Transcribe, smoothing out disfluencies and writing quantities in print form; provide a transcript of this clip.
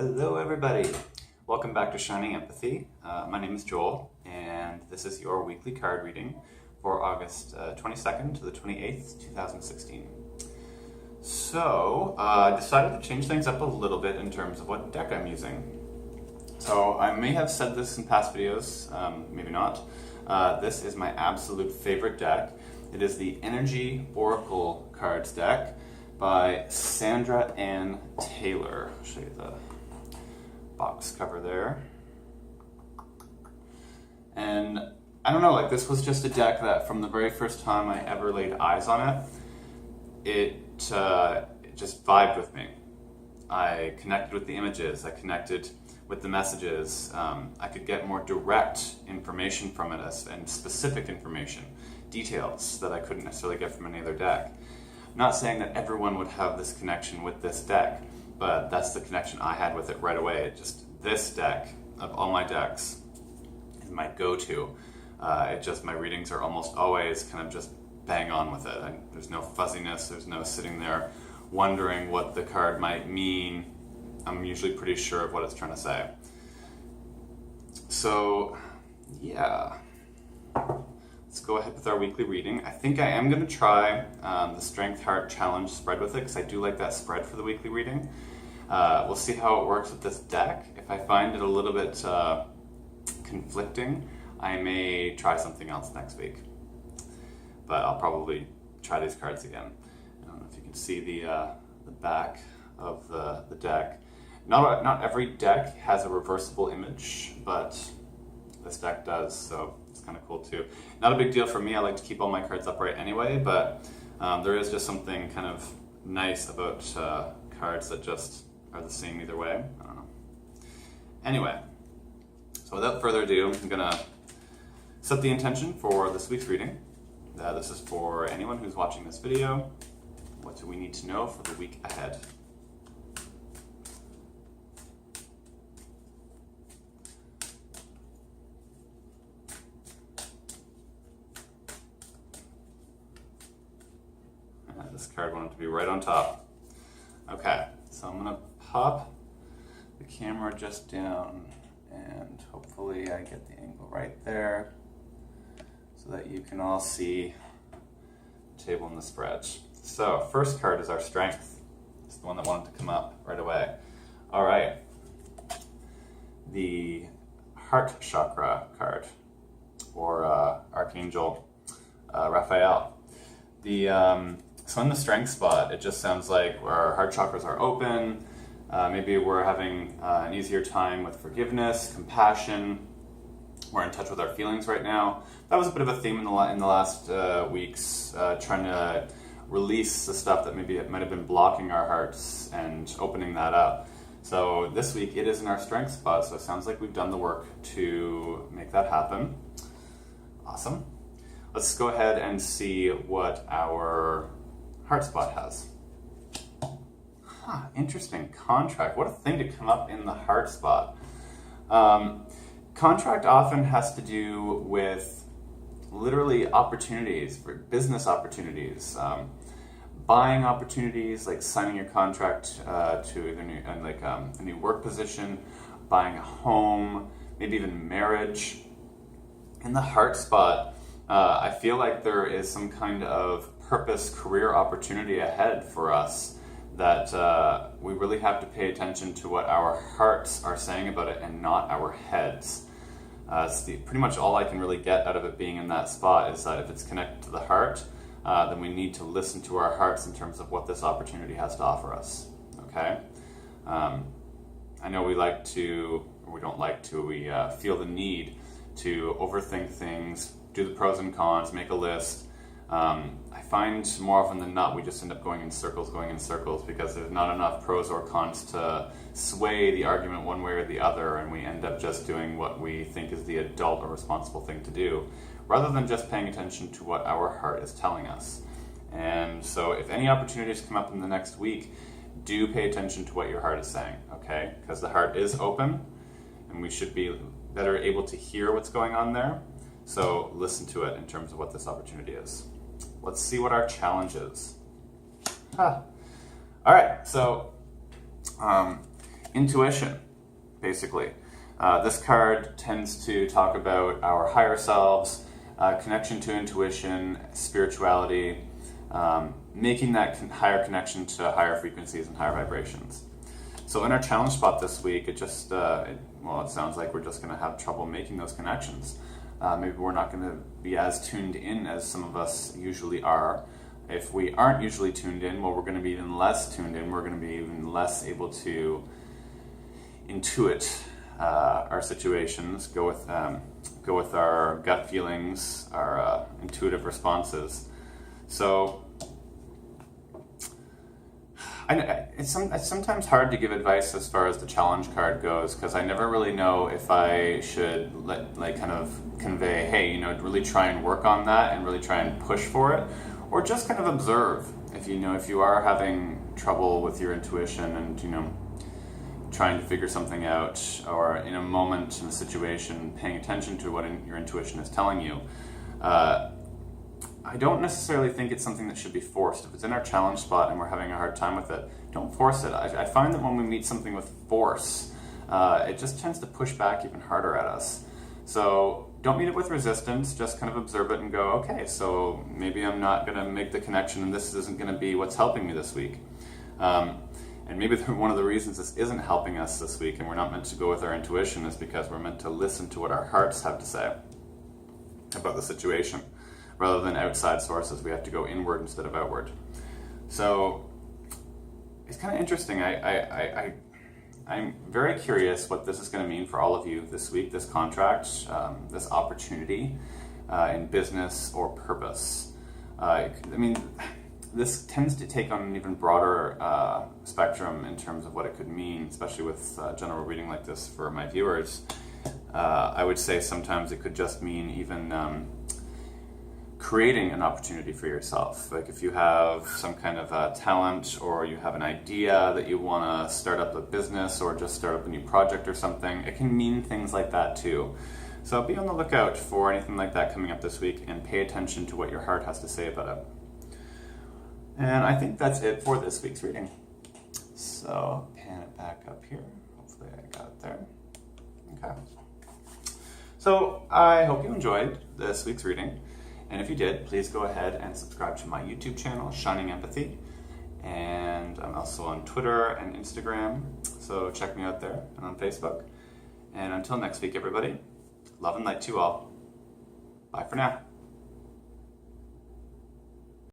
Hello everybody! Welcome back to Shining Empathy. My name is Joel and this is your weekly card reading for August 22nd to the 28th, 2016. So, I decided to change things up a little bit in terms of what deck I'm using. So, I may have said this in past videos, maybe not. This is my absolute favorite deck. It is the Energy Oracle Cards deck by Sandra Ann Taylor. I'll show you the box cover there. And I don't know, like this was just a deck that from the very first time I ever laid eyes on it, it just vibed with me. I connected with the images, I connected with the messages. I could get more direct information from it and specific information, details that I couldn't necessarily get from any other deck. I'm not saying that everyone would have this connection with this deck, but that's the connection I had with it right away. It just, this deck, of all my decks, is my go-to. My readings are almost always kind of just bang on with it. There's no fuzziness, there's no sitting there wondering what the card might mean. I'm usually pretty sure of what it's trying to say. So, yeah. Let's go ahead with our weekly reading. I think I am going to try the Strength Heart Challenge spread with it, because I do like that spread for the weekly reading. We'll see how it works with this deck. If I find it a little bit conflicting, I may try something else next week. But I'll probably try these cards again. I don't know if you can see the back of the deck. Not every deck has a reversible image, but this deck does, so it's kind of cool too. Not a big deal for me, I like to keep all my cards upright anyway, but there is just something kind of nice about cards that just are the same either way. I don't know. Anyway, so without further ado, I'm going to set the intention for this week's reading. This is for anyone who's watching this video. What do we need to know for the week ahead? This card wanted to be right on top. Okay, so I'm going to pop the camera just down and hopefully I get the angle right there so that you can all see the table and the spread. So, first card is our Strength. It's the one that wanted to come up right away. All right. The Heart Chakra card, or Archangel Raphael. So in the Strength spot, it just sounds like our heart chakras are open. Maybe we're having an easier time with forgiveness, compassion. We're in touch with our feelings right now. That was a bit of a theme in the last weeks, trying to release the stuff that maybe it might have been blocking our hearts and opening that up. So this week it is in our Strength spot, so it sounds like we've done the work to make that happen. Awesome. Let's go ahead and see what our heart spot has. Interesting. Contract. What a thing to come up in the heart spot. Contract often has to do with literally opportunities, for business opportunities, buying opportunities, like signing your contract to a new work position, buying a home, maybe even marriage. In the heart spot, I feel like there is some kind of purpose, career opportunity ahead for us that we really have to pay attention to what our hearts are saying about it and not our heads. It's pretty much all I can really get out of it being in that spot is that if it's connected to the heart, then we need to listen to our hearts in terms of what this opportunity has to offer us. Okay? I know we like to, or we don't like to, we feel the need to overthink things, do the pros and cons, make a list. I find more often than not we just end up going in circles because there's not enough pros or cons to sway the argument one way or the other, and we end up just doing what we think is the adult or responsible thing to do, rather than just paying attention to what our heart is telling us. And so if any opportunities come up in the next week, do pay attention to what your heart is saying, okay? Because the heart is open, and we should be better able to hear what's going on there. So listen to it in terms of what this opportunity is. Let's see what our challenge is. All right, so intuition, basically. This card tends to talk about our higher selves, connection to intuition, spirituality, making that higher connection to higher frequencies and higher vibrations. So in our challenge spot this week, it sounds like we're just going to have trouble making those connections. Maybe we're not going to be as tuned in as some of us usually are. If we aren't usually tuned in, well, we're going to be even less tuned in. We're going to be even less able to intuit our situations, go with our gut feelings, our intuitive responses. So it's sometimes hard to give advice as far as the challenge card goes, because I never really know if I should kind of convey, hey, really try and work on that and really try and push for it, or just kind of observe. If you are having trouble with your intuition and trying to figure something out, or in a moment, in a situation, paying attention to what your intuition is telling you. I don't necessarily think it's something that should be forced. If it's in our challenge spot and we're having a hard time with it, don't force it. I find that when we meet something with force, it just tends to push back even harder at us. So don't meet it with resistance, just kind of observe it and go, okay, so maybe I'm not going to make the connection and this isn't going to be what's helping me this week. And maybe one of the reasons this isn't helping us this week and we're not meant to go with our intuition is because we're meant to listen to what our hearts have to say about the situation. Rather than outside sources, we have to go inward instead of outward. So it's kind of interesting. I'm very curious what this is going to mean for all of you this week, this contract, this opportunity in business or purpose. This tends to take on an even broader spectrum in terms of what it could mean, especially with general reading like this for my viewers. I would say sometimes it could just mean even creating an opportunity for yourself. Like if you have some kind of talent, or you have an idea that you want to start up a business or just start up a new project or something, it can mean things like that too. So be on the lookout for anything like that coming up this week and pay attention to what your heart has to say about it. And I think that's it for this week's reading. So pan it back up here. Hopefully I got it there. Okay. So I hope you enjoyed this week's reading. And if you did, please go ahead and subscribe to my YouTube channel, Shining Empathy. And I'm also on Twitter and Instagram, so check me out there, and on Facebook. And until next week, everybody, love and light to you all. Bye for now.